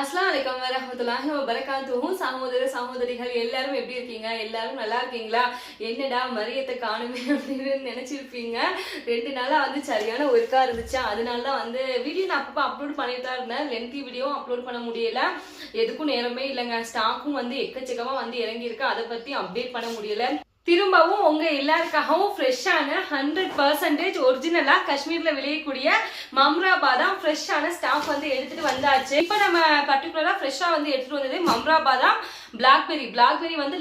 அஸ்ஸலாமு அலைக்கும் வரஹ்மத்துல்லாஹி வபரகாத்துஹு. சகோதர சகோதரிகள் எல்லாரும் எப்படி இருக்கீங்க? எல்லாரும் நல்லா இருக்கீங்களா? என்னடா மரியத்தை காணுமே அப்படின்னு நினைச்சிருப்பீங்க. 2 நாளா சரியான ஒர்க்கா இருந்துச்சு. அதனால தான் வீடியோ நான் அப்பப்போ அப்லோட் பண்ணிட்டு தான் இருந்தேன். லென்த்தி வீடியோ அப்லோட் பண்ண முடியல. எதுக்கும் நேரமே இல்லைங்க. ஸ்டாக்கும் எக்கச்சக்கமா இறங்கி இருக்கு. அதை பத்தி அப்டேட் பண்ண முடியல. திரும்பவும் உங்க எல்லாருக்காகவும் ஃப்ரெஷ்ஷான 100% ஒரிஜினலா காஷ்மீர்ல விளையக்கூடிய மம்ரா பாதாம் ஃப்ரெஷ்ஷான ஸ்டாக் எடுத்துட்டு வந்தாச்சு. இப்ப நம்ம பர்டிகுலரா ஃப்ரெஷ்ஷா எடுத்துட்டு வந்தது மம்ரா பாதாம் பிளாக்பெரி.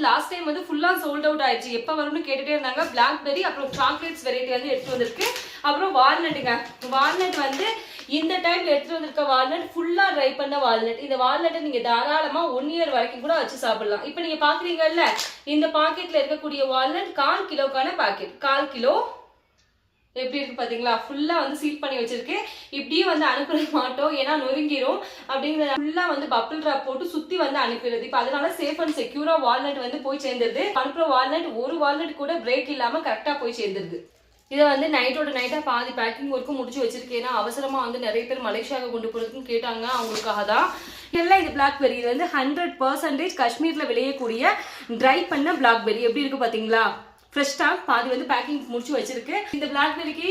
லாஸ்ட் டைம் ஃபுல்லா சோல்ட் அவுட் ஆயிடுச்சு. எப்ப வரும்னு கேட்டுட்டே இருந்தாங்க. பிளாக்பெரி அப்புறம் சாக்லேட்ஸ் வெரைட்டி எடுத்துட்டு வந்திருக்கு. அப்புறம் வால்நட்டுங்க. வால்நட் இந்த டைம்ல எடுத்துட்டு வந்திருக்க வால்நட் ஃபுல்லா ட்ரை பண்ண வால்நட். இந்த வால்நட்டை நீங்க தாராளமா 1 இயர் வரைக்கும் கூட வச்சு சாப்பிடலாம். இப்ப நீங்க பாக்குறீங்கல்ல, இந்த பாக்கெட்ல இருக்கக்கூடிய வால்நட் 1/4 கிலோக்கான பாக்கெட். 1/4 கிலோ எப்படி இருக்கு பாத்தீங்களா? ஃபுல்லா சீல் பண்ணி வச்சிருக்கு. இப்படியும் அனுப்ப மாட்டோம், ஏன்னா நொறுங்கிரும். அப்படிங்கிற ஃபுல்லா பப்பிள் டிராப் போட்டு சுத்தி அனுப்பிடுறது. இப்ப அதனால சேஃப் அண்ட் செக்யூரா வால்நட் போய் சேர்ந்துருது. அனுப்புற வால்நட் ஒரு வால்நட் கூட பிரேக் இல்லாம கரெக்டா போய் சேர்ந்துருது. இதை நைட்டோட நைட்டா பாதி பேக்கிங் ஒர்க்கும் முடிச்சு வச்சிருக்கேன். அவசரமா நிறைய பேர் மலேசியாவுக்கு கொண்டு போறதுன்னு கேட்டாங்க. அவங்களுக்காக தான் இதெல்லாம். இது பிளாக்பெரி. இது 100% காஷ்மீர்ல விளையக்கூடிய ட்ரை பண்ண பிளாக்பெரி. எப்படி இருக்கு பாத்தீங்களா? ஃப்ரெஷ் ஸ்டாக் பாதி பேக்கிங் முடிச்சு வச்சிருக்கு. இந்த பிளாக்பெரிக்கு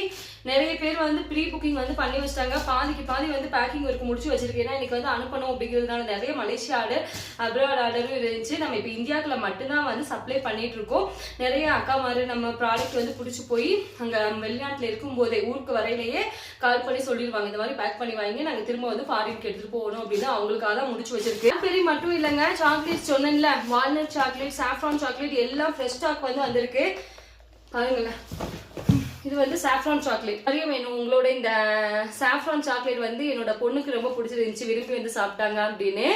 நிறைய பேர் ப்ரீ புக்கிங் பண்ணி வச்சிட்டாங்க. பாதிக்கு பாதி பேக்கிங் ஒர்க் முடிச்சு வச்சிருக்கு. ஏன்னா இன்னைக்கு அனுப்பணும் அப்படிங்கிறதுனால நிறைய மலேசியா ஆர்டர், அப்ராட் ஆர்டரும் இருந்துச்சு. நம்ம இப்போ இந்தியாவுக்குள்ள மட்டும்தான் சப்ளை பண்ணிட்டு இருக்கோம். நிறைய அக்கா மாதிரி நம்ம ப்ராடக்ட் பிடிச்சி போய் அங்க வெளிநாட்டுல இருக்கும் போதே ஊருக்கு வரையிலேயே கால் பண்ணி சொல்லிடுவாங்க, இந்த மாதிரி பேக் பண்ணி வாங்க, நாங்க திரும்ப ஃபாரினுக்கு எடுத்துட்டு போகணும் அப்படின்னு அவங்களுக்காக தான் முடிச்சு வச்சிருக்கு. பிளாக்பெரி மட்டும் இல்லைங்க, சாக்லேட் சொன்னேன்ல, வால்நட் சாக்லேட், சாஃப்ரான் சாக்லேட் எல்லாம் ஃப்ரெஷ் ஸ்டாக் வந்திருக்கு. பாருங்களேன், இது சாஃப்ரான் சாக்லேட். நிறைய வேணும் உங்களோட இந்த சாஃப்ரான் சாக்லேட் என்னோட பொண்ணுக்கு ரொம்ப பிடிச்சிருந்துச்சு, விரும்பி சாப்பிட்டாங்க அப்படின்னு.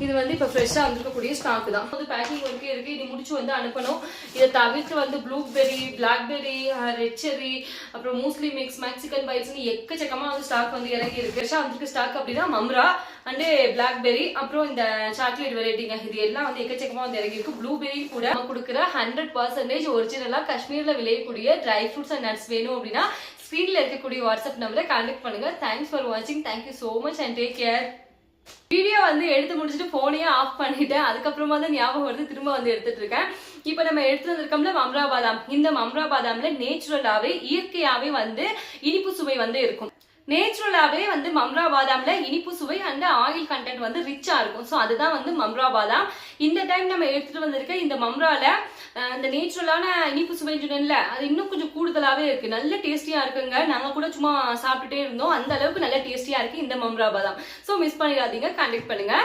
இது இப்ப ஃப்ரெஷ்ஷா வந்திருக்கக்கூடிய ஸ்டாக் தான். பேக்கிங் ஒர்க்கே இருக்கு. இது முடிச்சு அனுப்பணும். இதை தவிர்த்து ப்ளூபெரி, பிளாக்பெரி, ரெட் செரி, அப்புறம் மூஸ்லி மிக்ஸ், மெக்சிகன் பைட்ஸ் எக்கச்சக்கமா ஸ்டாக் இறங்கி இருக்கு. ஃப்ரெஷ்ஷா வந்திருக்க ஸ்டாக் அப்படின்னா மம்ரா அண்ட் பிளாக்பெரி, அப்புறம் இந்த சாக்லேட் வெரைட்டிங்க. இது எல்லாம் எக்கச்சக்கமா இறங்கி இருக்கு. ப்ளூபெரி கூட கொடுக்குற 100% ஒரிஜினலா காஷ்மீர்ல விளையக்கூடிய ட்ரை ஃப்ரூட்ஸ் அண்ட் நட்ஸ் வேணும் அப்படின்னா ஸ்கிரீன்ல இருக்கக்கூடிய வாட்ஸ்அப் நம்பரை கான்டாக்ட் பண்ணுங்க. தேங்க்ஸ் ஃபார் வாட்சிங். Thank you so much and take care. Video எடுத்து முடிச்சுட்டு போனையே ஆஃப் பண்ணிட்டேன். அதுக்கப்புறமா தான் ஞாபகம் வருது, திரும்ப எடுத்துட்டு இருக்கேன். இப்ப நம்ம எடுத்துட்டு வந்திருக்கோம்ல மம்ரா பாதாம். இந்த மம்ரா பாதாம்ல நேச்சுரலாவே இயற்கையாவே இனிப்பு சுவை இருக்கும். நேச்சுரலாவே மம்ரா பாதாம்ல இனிப்பு சுவை அண்ட் ஆயில் கண்டென்ட் ரிச்சா இருக்கும். ஸோ அதுதான் மம்ரா பாதாம். இந்த டைம் நம்ம எடுத்துட்டு வந்திருக்க இந்த மம்ரால அந்த நேச்சுரலான இனிப்பு சுவை சொன்னேன்ல, அது இன்னும் கொஞ்சம் கூடுதலாவே இருக்கு. நல்ல டேஸ்டியா இருக்குங்க. நாங்க கூட சும்மா சாப்பிட்டுட்டே இருந்தோம். அந்த அளவுக்கு நல்ல டேஸ்டியா இருக்கு இந்த மம்ரா பாதாம். ஸோ மிஸ் பண்ணிடாதீங்க, கான்டாக்ட் பண்ணுங்க.